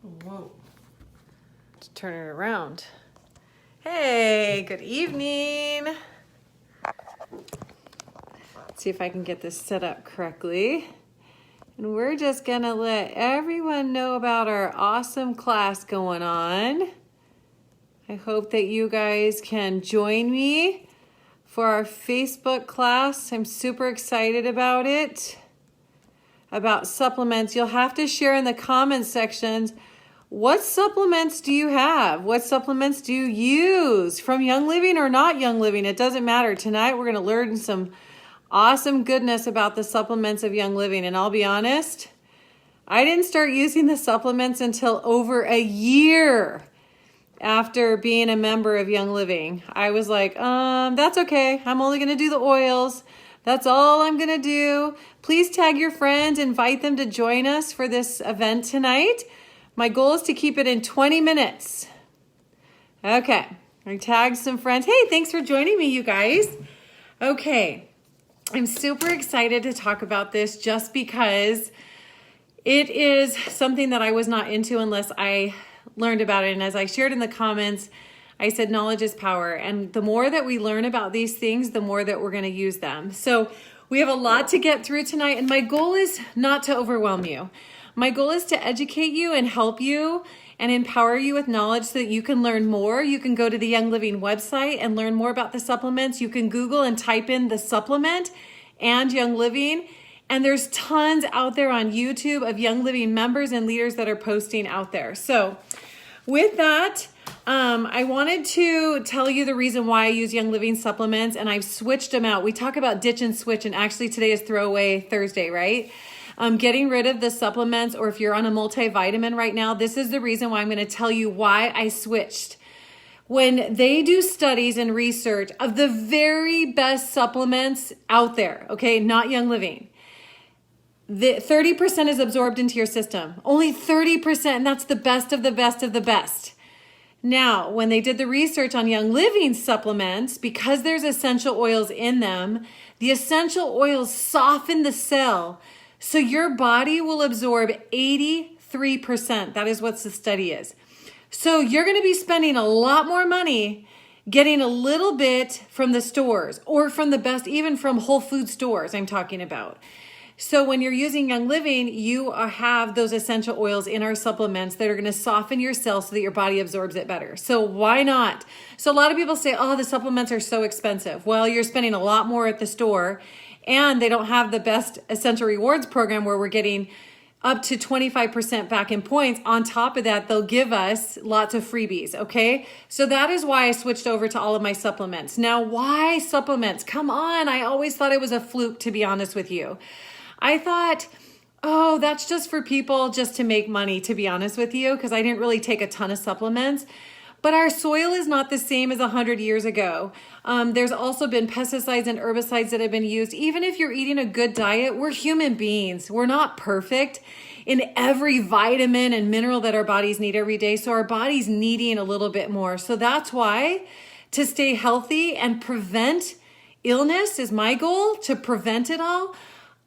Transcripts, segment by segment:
Whoa. Let's turn it around. Hey, good evening. Let's see if I can get this set up correctly. And we're just gonna let everyone know about our awesome class going on. I hope that you guys can join me for our Facebook class. I'm super excited about it. About supplements. You'll have to share in the comments sections, what supplements do you have? What supplements do you use from Young Living or not Young Living? It doesn't matter. Tonight we're going to learn some awesome goodness about the supplements of Young Living. And I'll be honest, I didn't start using the supplements until over a year after being a member of Young Living. I was like, that's okay. I'm only going to do the oils. That's all I'm going to do. Please tag your friends, invite them to join us for this event tonight. My goal is to keep it in 20 minutes. Okay, I tagged some friends. Hey, thanks for joining me, you guys. Okay, I'm super excited to talk about this just because it is something that I was not into unless I learned about it. And as I shared in the comments, I said knowledge is power. And the more that we learn about these things, the more that we're going to use them. So we have a lot to get through tonight. And my goal is not to overwhelm you. My goal is to educate you and help you and empower you with knowledge so that you can learn more. You can go to the Young Living website and learn more about the supplements. You can Google and type in the supplement and Young Living. And there's tons out there on YouTube of Young Living members and leaders that are posting out there. So with that, I wanted to tell you the reason why I use Young Living supplements, and I've switched them out. We talk about ditch and switch, and actually today is throwaway Thursday, right? Getting rid of the supplements, or if you're on a multivitamin right now, this is the reason why I'm going to tell you why I switched. When they do studies and research of the very best supplements out there, okay, not Young Living, the 30% is absorbed into your system. Only 30%, and that's the best of the best of the best. Now, when they did the research on Young Living supplements, because there's essential oils in them, the essential oils soften the cell, so your body will absorb 83%. That is what the study is. So you're going to be spending a lot more money getting a little bit from the stores or from the best, even from Whole Food stores I'm talking about. So when you're using Young Living, you have those essential oils in our supplements that are going to soften your cells so that your body absorbs it better. So why not? So a lot of people say, oh, the supplements are so expensive. Well, you're spending a lot more at the store, and they don't have the best Essential Rewards program where we're getting up to 25% back in points. On top of that, they'll give us lots of freebies, okay? So that is why I switched over to all of my supplements. Now, why supplements? Come on, I always thought it was a fluke, to be honest with you. I thought, oh, that's just for people just to make money, to be honest with you, because I didn't really take a ton of supplements. But our soil is not the same as 100 years ago. There's also been pesticides and herbicides that have been used. Even if you're eating a good diet, we're human beings. We're not perfect in every vitamin and mineral that our bodies need every day. So our body's needing a little bit more. So that's why to stay healthy and prevent illness is my goal, to prevent it all.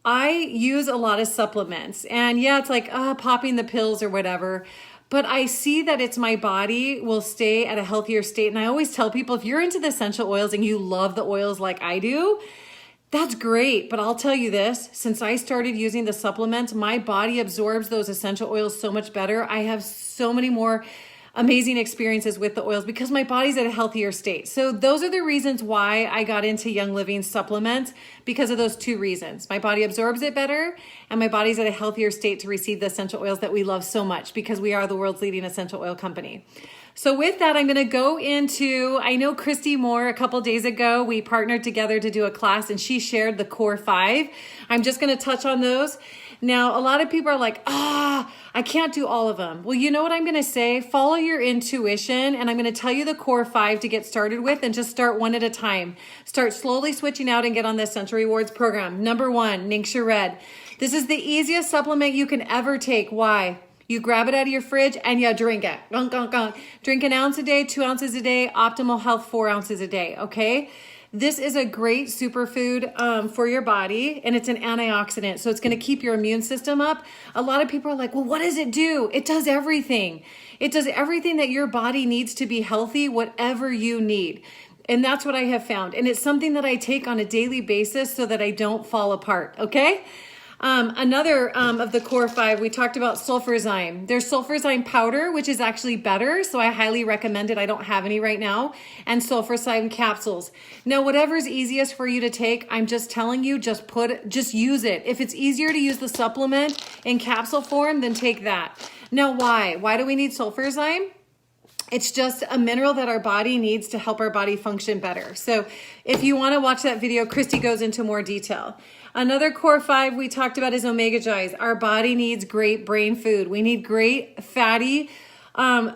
I use a lot of supplements, and yeah, it's like popping the pills or whatever, but I see that it's my body will stay at a healthier state. And I always tell people, if you're into the essential oils and you love the oils like I do, that's great. But I'll tell you this, since I started using the supplements, my body absorbs those essential oils so much better. I have so many more amazing experiences with the oils because my body's at a healthier state. So those are the reasons why I got into Young Living supplements, because of those two reasons. My body absorbs it better, and my body's at a healthier state to receive the essential oils that we love so much, because we are the world's leading essential oil company. So with that, I'm going to go into, I know Christy Moore, a couple days ago, we partnered together to do a class, and she shared the core 5. I'm just going to touch on those. Now, a lot of people are like, I can't do all of them. Well, you know what I'm going to say? Follow your intuition, and I'm going to tell you the core 5 to get started with, and just start one at a time. Start slowly switching out and get on the Essential Rewards program. Number 1, Ningxia Red. This is the easiest supplement you can ever take. Why? You grab it out of your fridge and you drink it. Drink an ounce a day, 2 ounces a day, optimal health 4 ounces a day, okay? This is a great superfood for your body, and it's an antioxidant. So it's going to keep your immune system up. A lot of people are like, well, what does it do? It does everything. It does everything that your body needs to be healthy, whatever you need. And that's what I have found. And it's something that I take on a daily basis so that I don't fall apart, okay? Another of the core 5, we talked about sulfurzyme. There's sulfurzyme powder, which is actually better, so I highly recommend it. I don't have any right now. And sulfurzyme capsules. Now, whatever's easiest for you to take, I'm just telling you, just use it. If it's easier to use the supplement in capsule form, then take that. Now, why? Why do we need sulfurzyme? It's just a mineral that our body needs to help our body function better. So if you want to watch that video, Christy goes into more detail. Another core 5 we talked about is omega-6. Our body needs great brain food. We need great fatty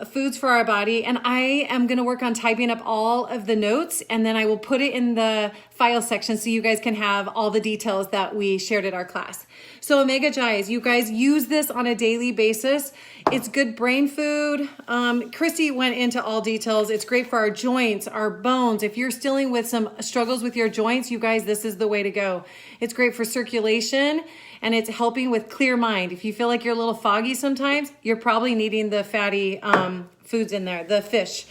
foods for our body. And I am going to work on typing up all of the notes, and then I will put it in the file section so you guys can have all the details that we shared at our class. So omega-6, you guys use this on a daily basis. It's good brain food. Christy went into all details. It's great for our joints, our bones. If you're dealing with some struggles with your joints, you guys, this is the way to go. It's great for circulation, and it's helping with clear mind. If you feel like you're a little foggy sometimes, you're probably needing the fatty foods in there, the fish.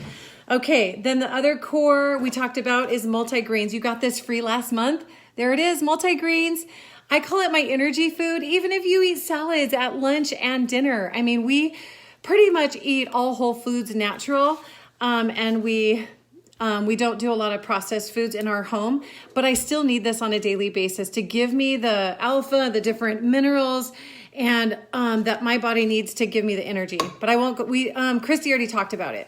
Okay, then the other core we talked about is multigreens. You got this free last month. There it is, multigreens. I call it my energy food, even if you eat salads at lunch and dinner. I mean, we pretty much eat all whole foods natural, and we don't do a lot of processed foods in our home, but I still need this on a daily basis to give me the alpha, the different minerals, and that my body needs to give me the energy. But I won't go, Christy already talked about it.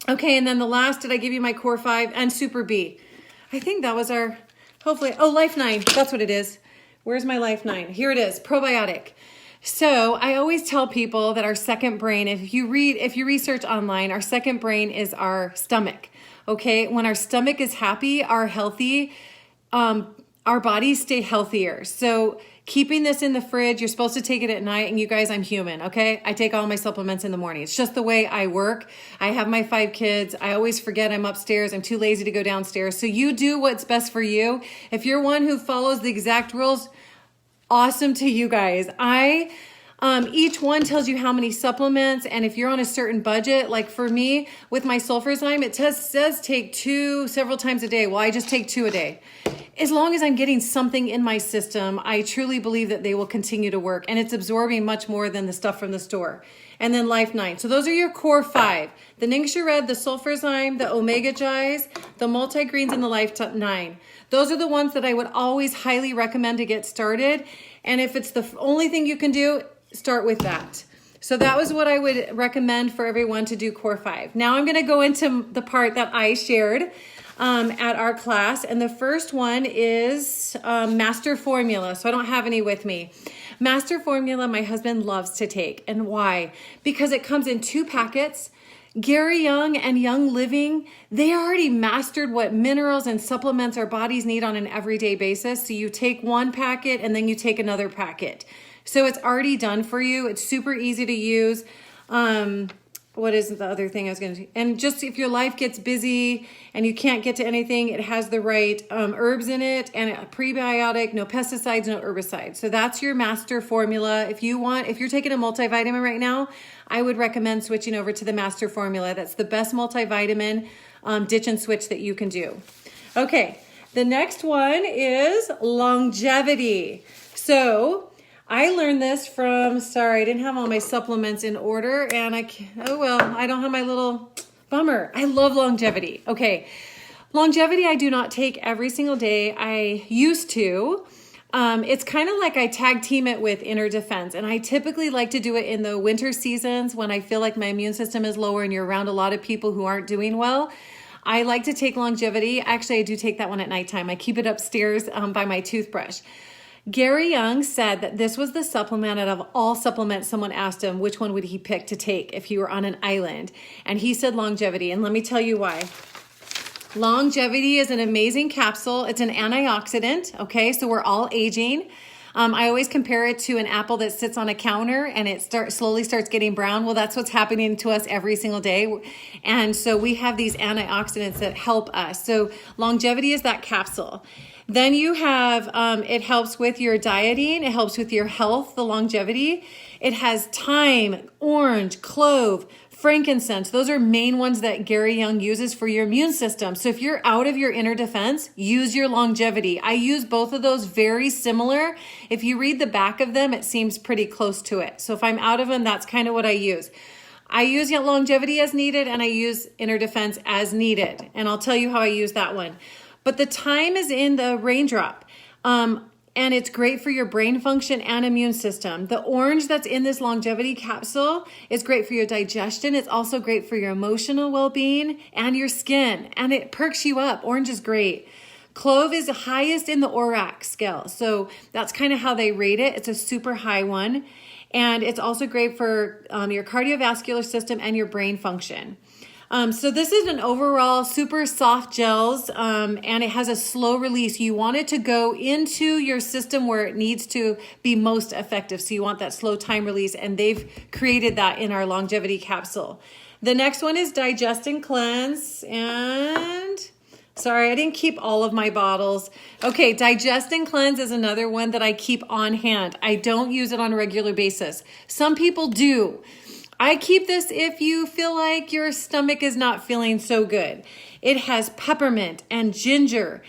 Okay, and then the last, did I give you my core 5 and Super B? I think that was our, hopefully, oh, Life 9, that's what it is. Where's my Life 9? Here it is, probiotic. So I always tell people that our second brain, if you research online, our second brain is our stomach. Okay, when our stomach is happy, our bodies stay healthier. So keeping this in the fridge, you're supposed to take it at night, and you guys, I'm human, okay? I take all my supplements in the morning. It's just the way I work. I have my 5 kids. I always forget I'm upstairs. I'm too lazy to go downstairs. So you do what's best for you. If you're one who follows the exact rules, awesome to you guys. Each one tells you how many supplements, and if you're on a certain budget, like for me, with my sulfurzyme, it says take 2 several times a day. Well, I just take 2 a day. As long as I'm getting something in my system, I truly believe that they will continue to work, and it's absorbing much more than the stuff from the store. And then Life 9. So those are your core 5. The Ningxia Red, the sulfurzyme, the omega-6, the multigreens, and the Life 9. Those are the ones that I would always highly recommend to get started. And if it's the only thing you can do, start with that. So that was what I would recommend for everyone to do core 5. Now I'm going to go into the part that I shared at our class. And the first one is Master Formula. So I don't have any with me. Master Formula, my husband loves to take. And why? Because it comes in 2 packets. Gary Young and Young Living, they already mastered what minerals and supplements our bodies need on an everyday basis. So you take 1 packet and then you take another packet. So it's already done for you. It's super easy to use. What is the other thing I was going to do? And just if your life gets busy and you can't get to anything, it has the right herbs in it and a prebiotic, no pesticides, no herbicides. So that's your Master Formula. If you're taking a multivitamin right now, I would recommend switching over to the Master Formula. That's the best multivitamin ditch and switch that you can do. Okay, the next one is longevity. So I learned this from, I didn't have all my supplements in order, and I don't have my little bummer. I love longevity. Okay, longevity I do not take every single day. I used to. It's kind of like I tag team it with Inner Defense, and I typically like to do it in the winter seasons when I feel like my immune system is lower and you're around a lot of people who aren't doing well. I like to take longevity. Actually, I do take that one at nighttime. I keep it upstairs by my toothbrush. Gary Young said that this was the supplement out of all supplements. Someone asked him which one would he pick to take if he were on an island. And he said longevity. And let me tell you why. Longevity is an amazing capsule. It's an antioxidant. Okay, so we're all aging. I always compare it to an apple that sits on a counter and it slowly starts getting brown. Well, that's what's happening to us every single day. And so we have these antioxidants that help us. So longevity is that capsule. Then you have, it helps with your dieting. It helps with your health, the longevity. It has thyme, orange, clove, frankincense. Those are main ones that Gary Young uses for your immune system. So if you're out of your inner defense, use your longevity. I use both of those very similar. If you read the back of them, it seems pretty close to it. So if I'm out of them, that's kind of what I use. I use longevity as needed and I use inner defense as needed. And I'll tell you how I use that one. But the thyme is in the raindrop. And it's great for your brain function and immune system. The orange that's in this longevity capsule is great for your digestion. It's also great for your emotional well-being and your skin. And it perks you up. Orange is great. Clove is the highest in the ORAC scale. So that's kind of how they rate it. It's a super high one. And it's also great for your cardiovascular system and your brain function. So this is an overall super soft gels, and it has a slow release. You want it to go into your system where it needs to be most effective. So you want that slow time release, and they've created that in our longevity capsule. The next one is Digest and Cleanse, and sorry, I didn't keep all of my bottles. Okay, Digest and Cleanse is another one that I keep on hand. I don't use it on a regular basis. Some people do. I keep this if you feel like your stomach is not feeling so good. It has peppermint and ginger.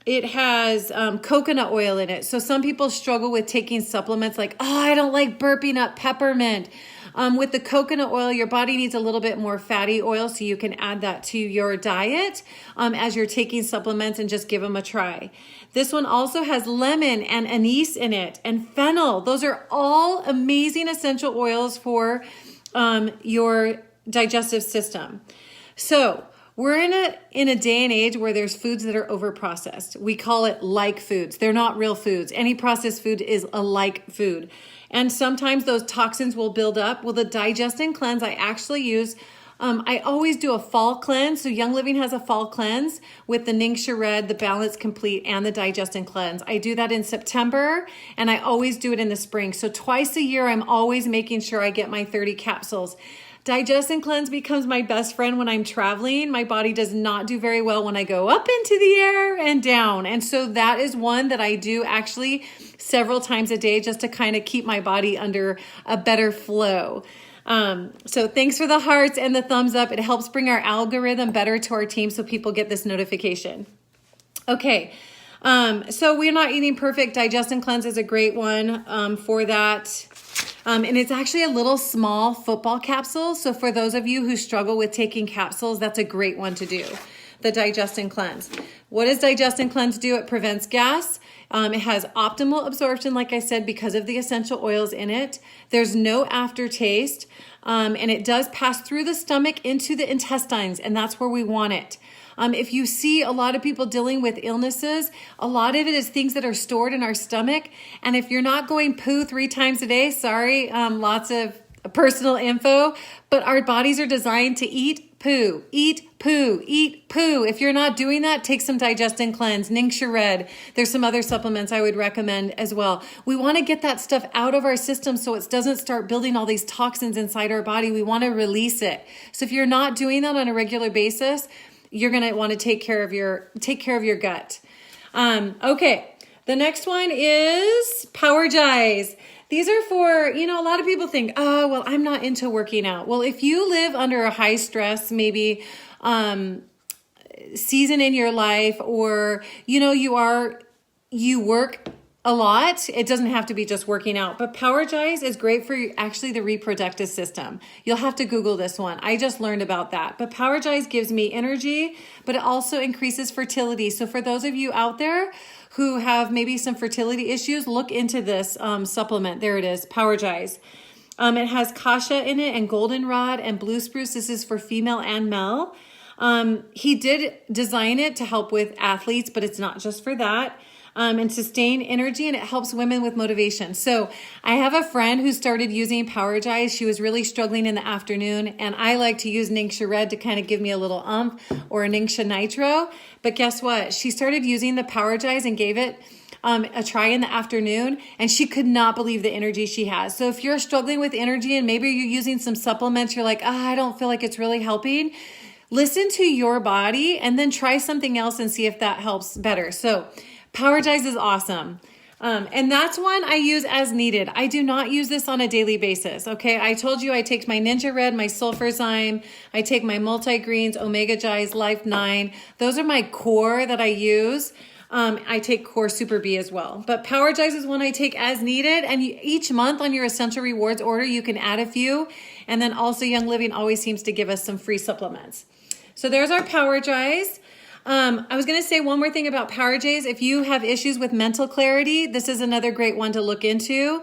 It has coconut oil in it. So some people struggle with taking supplements like, oh, I don't like burping up peppermint. With the coconut oil, your body needs a little bit more fatty oil, so you can add that to your diet as you're taking supplements and just give them a try. This one also has lemon and anise in it and fennel. Those are all amazing essential oils for your digestive system. So we're in a day and age where there's foods that are over processed. We call it like foods. They're not real foods. Any processed food is a like food. And sometimes those toxins will build up. Well, the Digest and Cleanse I actually use, I always do a fall cleanse. So Young Living has a fall cleanse with the Ningxia Red, the Balance Complete, and the Digest and Cleanse. I do that in September, and I always do it in the spring. So twice a year, I'm always making sure I get my 30 capsules. Digest and Cleanse becomes my best friend when I'm traveling. My body does not do very well when I go up into the air and down. And so that is one that I do actually several times a day just to kind of keep my body under a better flow. So thanks for the hearts and the thumbs up. It helps bring our algorithm better to our team so people get this notification. Okay. So We're Not Eating Perfect. Digest and Cleanse is a great one for that. And it's actually a little small football capsule. So for those of you who struggle with taking capsules, that's a great one to do. The Digest and Cleanse. What does Digest and Cleanse do? It prevents gas. It has optimal absorption, like I said, because of the essential oils in it. There's no aftertaste. And it does pass through the stomach into the intestines, and that's where we want it. If you see a lot of people dealing with illnesses, a lot of it is things that are stored in our stomach. And if you're not going poo 3 times a day, sorry, lots of personal info, but our bodies are designed to eat poo, eat poo, eat poo. If you're not doing that, take some Digest and Cleanse, Ningxia Red. There's some other supplements I would recommend as well. We want to get that stuff out of our system so it doesn't start building all these toxins inside our body. We want to release it. So if you're not doing that on a regular basis, you're going to want to take care of your gut. Okay. The next one is Powergize. These are for, a lot of people think, oh, well, I'm not into working out. Well, if you live under a high stress, maybe, season in your life, or, you work a lot. It doesn't have to be just working out, but Powergize is great for actually the reproductive system. You'll have to Google this one. I just learned about that, but Powergize gives me energy, but it also increases fertility. So for those of you out there who have maybe some fertility issues, look into this supplement. There it is, Powergize. It has kasha in it and goldenrod and blue spruce. This is for female and male. He did design it to help with athletes, but it's not just for that. And sustain energy, and it helps women with motivation. So I have a friend who started using Powergize. She was really struggling in the afternoon, and I like to use Ningxia Red to kind of give me a little or a Ningxia Nitro. But guess what? She started using the Powergize and gave it a try in the afternoon, and she could not believe the energy she has. So if you're struggling with energy and maybe you're using some supplements, you're like, I don't feel like it's really helping. Listen to your body and then try something else and see if that helps better. So Powergize is awesome. And that's one I use as needed. I do not use this on a daily basis. Okay. I told you I take my Ninja Red, my Sulfurzyme. I take my Multigreens, Omega Gize, Life 9. Those are my core that I use. I take Core Super B as well. But Powergize is one I take as needed. And each month on your Essential Rewards order, you can add a few. And then also Young Living always seems to give us some free supplements. So there's our Powergize. I was going to say one more thing about Powergize. If you have issues with mental clarity, this is another great one to look into.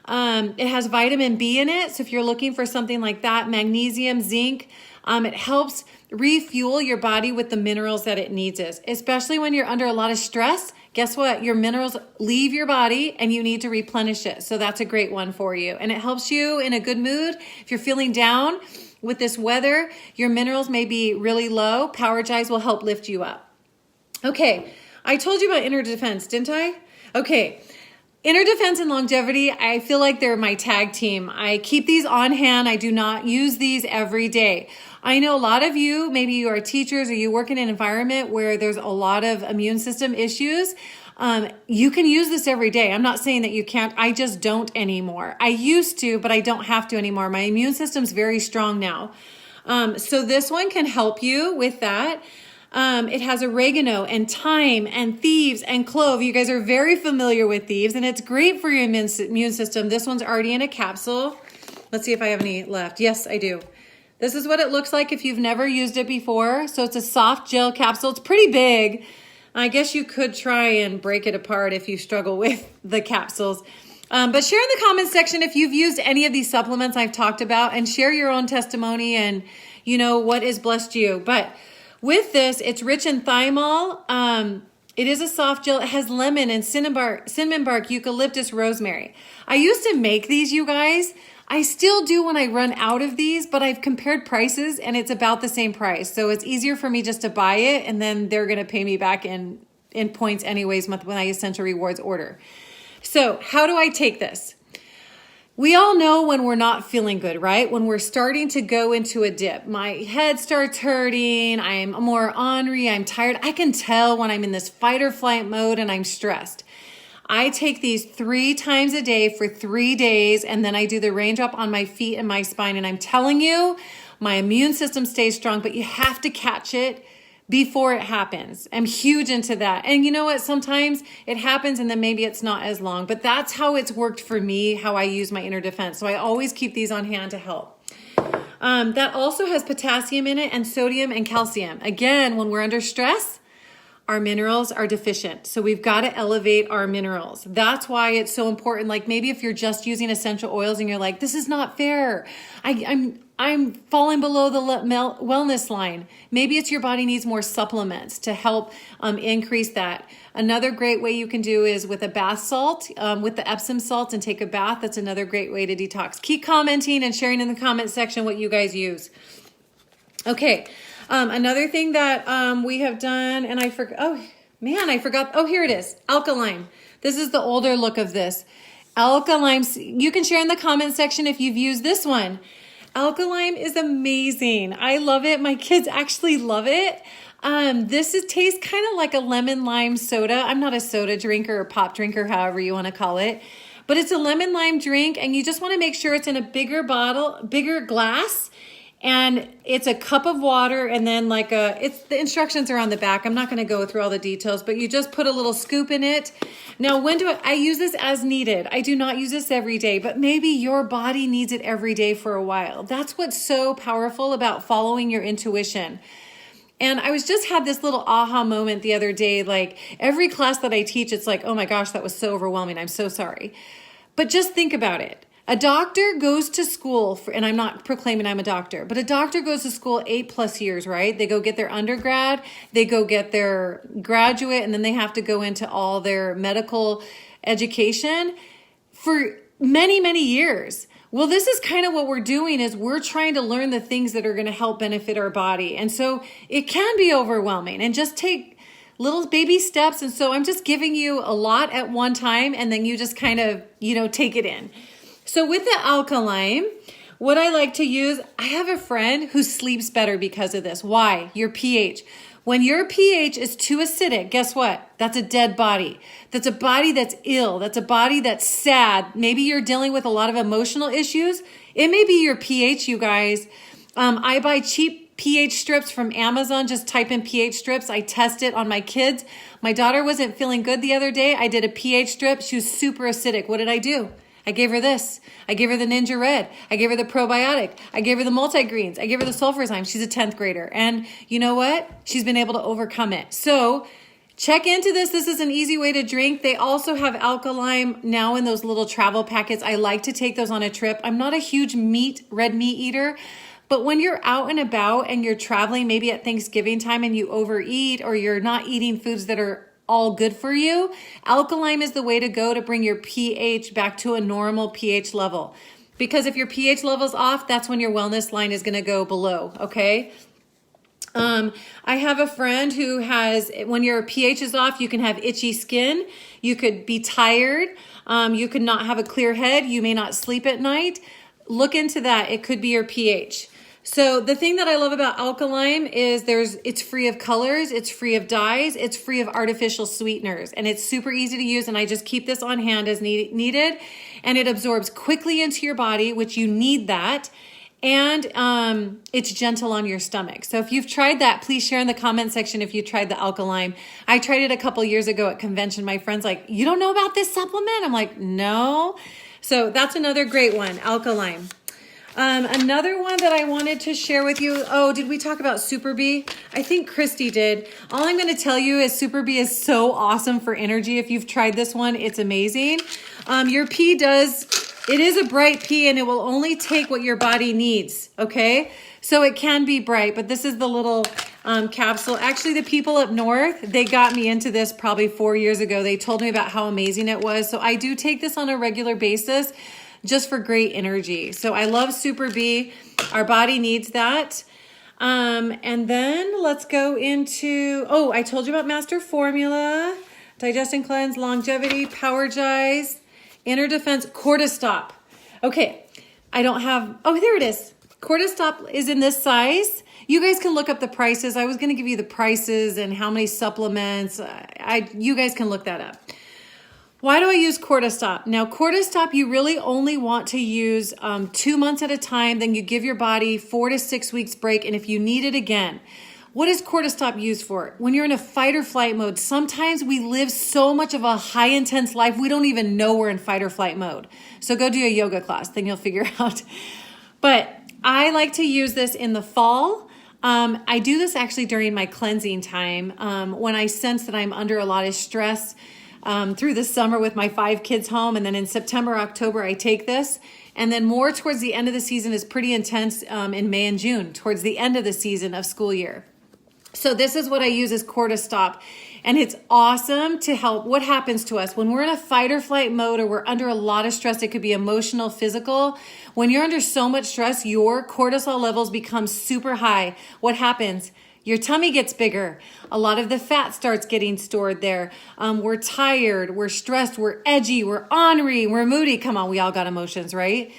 It has vitamin B in it. So if you're looking for something like that, magnesium, zinc, it helps refuel your body with the minerals that it needs, especially when you're under a lot of stress. Guess what? Your minerals leave your body and you need to replenish it. So that's a great one for you. And it helps you in a good mood. If you're feeling down, with this weather, your minerals may be really low. Powergize will help lift you up. Okay, I told you about inner defense, didn't I? Okay, inner defense and longevity, I feel like they're my tag team. I keep these on hand. I do not use these every day. I know a lot of you, maybe you are teachers or you work in an environment where there's a lot of immune system issues. You can use this every day. I'm not saying that you can't. I just don't anymore. I used to, but I don't have to anymore. My immune system's very strong now. So this one can help you with that. It has oregano and thyme and thieves and clove. You guys are very familiar with thieves, and it's great for your immune system. This one's already in a capsule. Let's see if I have any left. Yes, I do. This is what it looks like if you've never used it before. So it's a soft gel capsule. It's pretty big. I guess you could try and break it apart if you struggle with the capsules. But share in the comments section if you've used any of these supplements I've talked about, and share your own testimony and what has blessed you. But with this, it's rich in thymol. It is a soft gel. It has lemon and cinnamon bark, eucalyptus, rosemary. I used to make these, you guys. I still do when I run out of these, but I've compared prices and it's about the same price. So it's easier for me just to buy it, and then they're going to pay me back in points anyways when I Essential Rewards order. So how do I take this? We all know when we're not feeling good, right? When we're starting to go into a dip. My head starts hurting. I'm more ornery. I'm tired. I can tell when I'm in this fight or flight mode and I'm stressed. I take these 3 times a day for 3 days, and then I do the raindrop on my feet and my spine. And I'm telling you, my immune system stays strong, but you have to catch it before it happens. I'm huge into that. And you know what? Sometimes it happens and then maybe it's not as long, but that's how it's worked for me, how I use my inner defense. So I always keep these on hand to help. That also has potassium in it and sodium and calcium. Again, when we're under stress, our minerals are deficient. So we've got to elevate our minerals. That's why it's so important. Like maybe if you're just using essential oils and you're like, this is not fair. I'm falling below the wellness line. Maybe it's your body needs more supplements to help increase that. Another great way you can do is with a bath salt, with the Epsom salt, and take a bath. That's another great way to detox. Keep commenting and sharing in the comment section what you guys use. Okay. Another thing that we have done, and I forgot, I forgot. Oh, here it is. Alkaline. This is the older look of this. Alkaline, you can share in the comment section if you've used this one. Alkaline is amazing. I love it. My kids actually love it. Tastes kind of like a lemon lime soda. I'm not a soda drinker or pop drinker, however you want to call it. But it's a lemon lime drink, and you just want to make sure it's in a bigger bottle, bigger glass. And it's a cup of water, and then the instructions are on the back. I'm not going to go through all the details, but you just put a little scoop in it. Now, when do I use this as needed? I do not use this every day, but maybe your body needs it every day for a while. That's what's so powerful about following your intuition. And I just had this little aha moment the other day. Like every class that I teach, it's like, oh my gosh, that was so overwhelming. I'm so sorry. But just think about it. A doctor goes to school and I'm not proclaiming I'm a doctor, but a doctor goes to school 8+ years, right? They go get their undergrad, they go get their graduate, and then they have to go into all their medical education for many, many years. Well, this is kind of what we're doing is we're trying to learn the things that are going to help benefit our body. And so it can be overwhelming, and just take little baby steps. And so I'm just giving you a lot at one time, and then you just kind of, take it in. So with the Alkalign, what I like to use, I have a friend who sleeps better because of this. Why? Your pH. When your pH is too acidic, guess what? That's a dead body. That's a body that's ill. That's a body that's sad. Maybe you're dealing with a lot of emotional issues. It may be your pH, you guys. I buy cheap pH strips from Amazon. Just type in pH strips. I test it on my kids. My daughter wasn't feeling good the other day. I did a pH strip. She was super acidic. What did I do? I gave her this. I gave her the Ninja Red. I gave her the probiotic. I gave her the multigreens. I gave her the sulfurzyme. She's a 10th grader. And you know what? She's been able to overcome it. So check into this. This is an easy way to drink. They also have Alkalign now in those little travel packets. I like to take those on a trip. I'm not a huge red meat eater, but when you're out and about and you're traveling, maybe at Thanksgiving time, and you overeat, or you're not eating foods that are all good for you, Alkalign is the way to go to bring your pH back to a normal pH level. Because if your pH level's off, that's when your wellness line is going to go below, okay? I have a friend who has, when your pH is off, you can have itchy skin. You could be tired. You could not have a clear head. You may not sleep at night. Look into that. It could be your pH. So the thing that I love about Alkalign is it's free of colors, it's free of dyes, it's free of artificial sweeteners, and it's super easy to use. And I just keep this on hand as needed, and it absorbs quickly into your body, which you need that. And it's gentle on your stomach. So if you've tried that, please share in the comment section if you tried the Alkalign. I tried it a couple years ago at convention. My friend's like, you don't know about this supplement? I'm like, no. So that's another great one, Alkalign. Another one that I wanted to share with you. Oh, did we talk about Super Bee? I think Christy did. All I'm going to tell you is Super Bee is so awesome for energy. If you've tried this one, it's amazing. Your pee it is a bright pee, and it will only take what your body needs. Okay. So it can be bright, but this is the little capsule. Actually, the people up north, they got me into this probably 4 years ago. They told me about how amazing it was. So I do take this on a regular basis, just for great energy. So I love Super Bee. Our body needs that. And then let's go into, I told you about Master Formula, Digest and Cleanse, Longevity, Powergize, Inner Defense, Cortistop. Okay, I don't have, there it is. Cortistop is in this size. You guys can look up the prices. I was gonna give you the prices and how many supplements. You guys can look that up. Why do I use Cortistop? Now, Cortistop, you really only want to use 2 months at a time. Then you give your body 4 to 6 weeks break. And if you need it again, what is Cortistop used for? When you're in a fight or flight mode, sometimes we live so much of a high intense life, we don't even know we're in fight or flight mode. So go do a yoga class, then you'll figure out. But I like to use this in the fall. I do this actually during my cleansing time when I sense that I'm under a lot of stress. Through the summer with my 5 kids home. And then in September, October, I take this. And then more towards the end of the season is pretty intense in May and June, towards the end of the season of school year. So this is what I use as Cortistop. And it's awesome to help. What happens to us when we're in a fight or flight mode, or we're under a lot of stress? It could be emotional, physical. When you're under so much stress, your cortisol levels become super high. What happens? Your tummy gets bigger. A lot of the fat starts getting stored there. We're tired, we're stressed, we're edgy, we're ornery, we're moody. Come on, we all got emotions, right?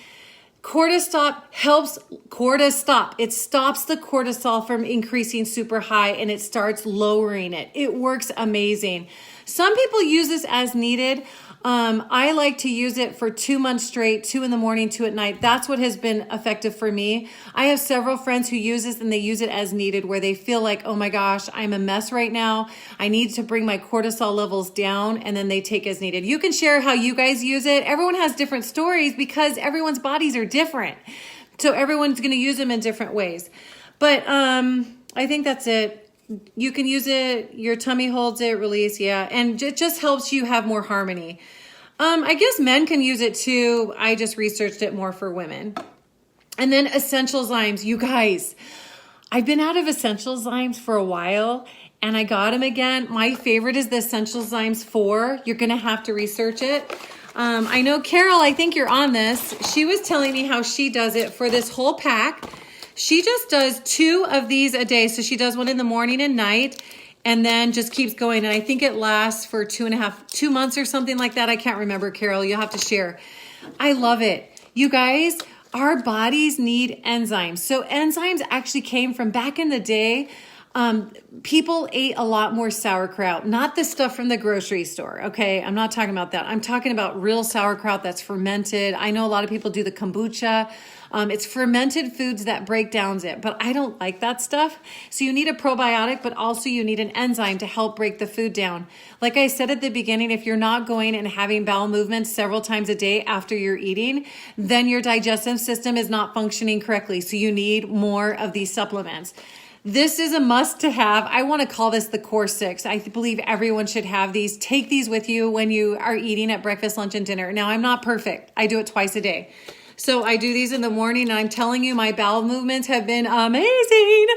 Cortistop helps Cortistop. It stops the cortisol from increasing super high, and it starts lowering it. It works amazing. Some people use this as needed. I like to use it for 2 months straight, 2 in the morning, 2 at night. That's what has been effective for me. I have several friends who use this, and they use it as needed, where they feel like, oh my gosh, I'm a mess right now. I need to bring my cortisol levels down, and then they take as needed. You can share how you guys use it. Everyone has different stories because everyone's bodies are different. So everyone's going to use them in different ways. But I think that's it. You can use it, your tummy holds it, release, yeah. And it just helps you have more harmony. I guess men can use it too. I just researched it more for women. And then essential zymes. You guys, I've been out of essential zymes for a while, and I got them again. My favorite is the Essential Zymes 4. You're going to have to research it. I know Carol, I think you're on this. She was telling me how she does it for this whole pack. She just does 2 of these a day. So she does one in the morning and night. and then just keeps going. And I think it lasts for 2 months or something like that. I can't remember, Carol. You'll have to share. I love it. You guys, our bodies need enzymes. So enzymes actually came from back in the day. People ate a lot more sauerkraut, not the stuff from the grocery store. Okay. I'm not talking about that. I'm talking about real sauerkraut that's fermented. I know a lot of people do the kombucha. It's fermented foods that break down it, but I don't like that stuff. So you need a probiotic, but also you need an enzyme to help break the food down. Like I said at the beginning, if you're not going and having bowel movements several times a day after you're eating, then your digestive system is not functioning correctly. So you need more of these supplements. This is a must to have. I want to call this the Core 6. I believe everyone should have these. Take these with you when you are eating at breakfast, lunch, and dinner. Now, I'm not perfect. I do it twice a day. So I do these in the morning, and I'm telling you, my bowel movements have been amazing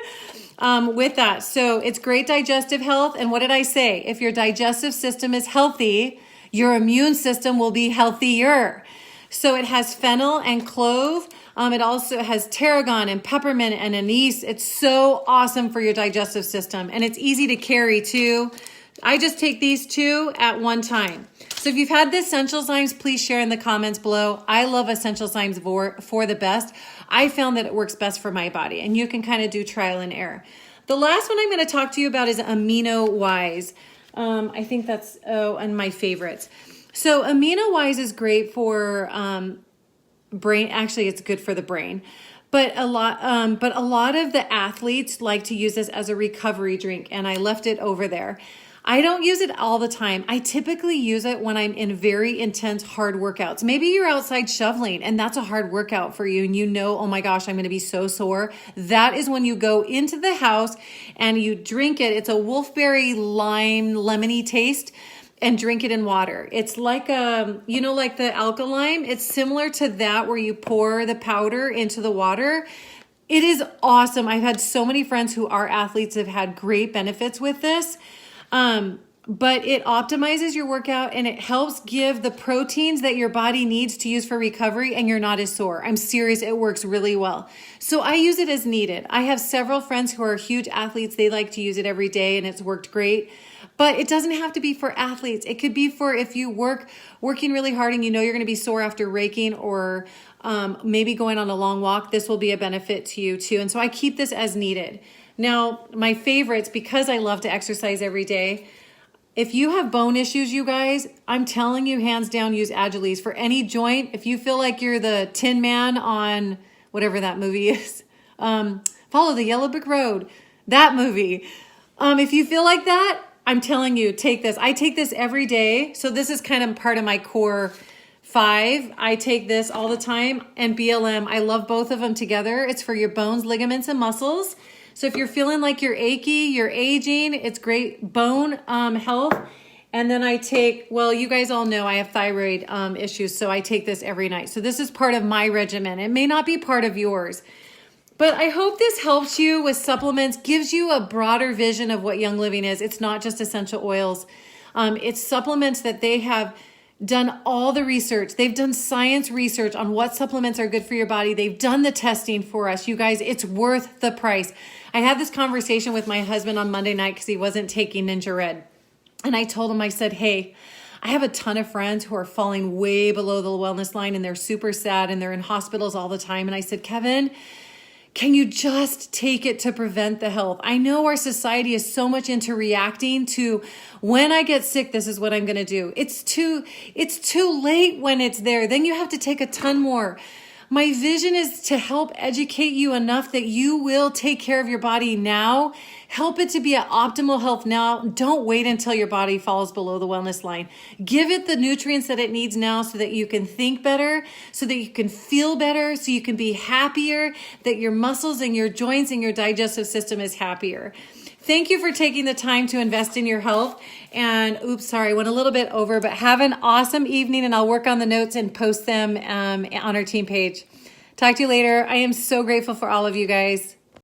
with that. So it's great digestive health. And what did I say? If your digestive system is healthy, your immune system will be healthier. So it has fennel and clove. It also has tarragon and peppermint and anise. It's so awesome for your digestive system, and it's easy to carry too. I just take these 2 at one time. So if you've had the Essential Zymes, please share in the comments below. I love Essential Zymes for the best. I found that it works best for my body, and you can kind of do trial and error. The last one I'm going to talk to you about is Amino Wise. I think that's and my favorites. So Amino Wise is great for brain. Actually, it's good for the brain. But a lot of the athletes like to use this as a recovery drink, and I left it over there. I don't use it all the time. I typically use it when I'm in very intense, hard workouts. Maybe you're outside shoveling and that's a hard workout for you and you know, oh my gosh, I'm going to be so sore. That is when you go into the house and you drink it. It's a wolfberry lime lemony taste, and drink it in water. It's like like the Alka-Lime. It's similar to that where you pour the powder into the water. It is awesome. I've had so many friends who are athletes have had great benefits with this. But it optimizes your workout and it helps give the proteins that your body needs to use for recovery, and you're not as sore. I'm serious. It works really well. So I use it as needed. I have several friends who are huge athletes. They like to use it every day and it's worked great. But it doesn't have to be for athletes. It could be for if you working really hard and you know you're going to be sore after raking or maybe going on a long walk. This will be a benefit to you too. And so I keep this as needed. Now, my favorites, because I love to exercise every day, if you have bone issues, you guys, I'm telling you, hands down, use Agilis for any joint. If you feel like you're the Tin Man on whatever that movie is, Follow the Yellow Brick Road, that movie. If you feel like that, I'm telling you, take this. I take this every day. So this is kind of part of my Core 5. I take this all the time. And BLM, I love both of them together. It's for your bones, ligaments, and muscles. So if you're feeling like you're achy, you're aging, it's great bone health. And then I take, well, you guys all know I have thyroid issues, so I take this every night. So this is part of my regimen. It may not be part of yours. But I hope this helps you with supplements, gives you a broader vision of what Young Living is. It's not just essential oils. It's supplements that they have done all the research. They've done science research on what supplements are good for your body. They've done the testing for us. You guys, it's worth the price. I had this conversation with my husband on Monday night because he wasn't taking Ninja Red. And I told him, I said, hey, I have a ton of friends who are falling way below the wellness line and they're super sad and they're in hospitals all the time. And I said, Kevin, can you just take it to prevent the health? I know our society is so much into reacting to when I get sick, this is what I'm going to do. It's too late when it's there. Then you have to take a ton more. My vision is to help educate you enough that you will take care of your body now. Help it to be at optimal health now. Don't wait until your body falls below the wellness line. Give it the nutrients that it needs now so that you can think better, so that you can feel better, so you can be happier, that your muscles and your joints and your digestive system is happier. Thank you for taking the time to invest in your health. And oops, sorry, I went a little bit over, but have an awesome evening and I'll work on the notes and post them on our team page. Talk to you later. I am so grateful for all of you guys.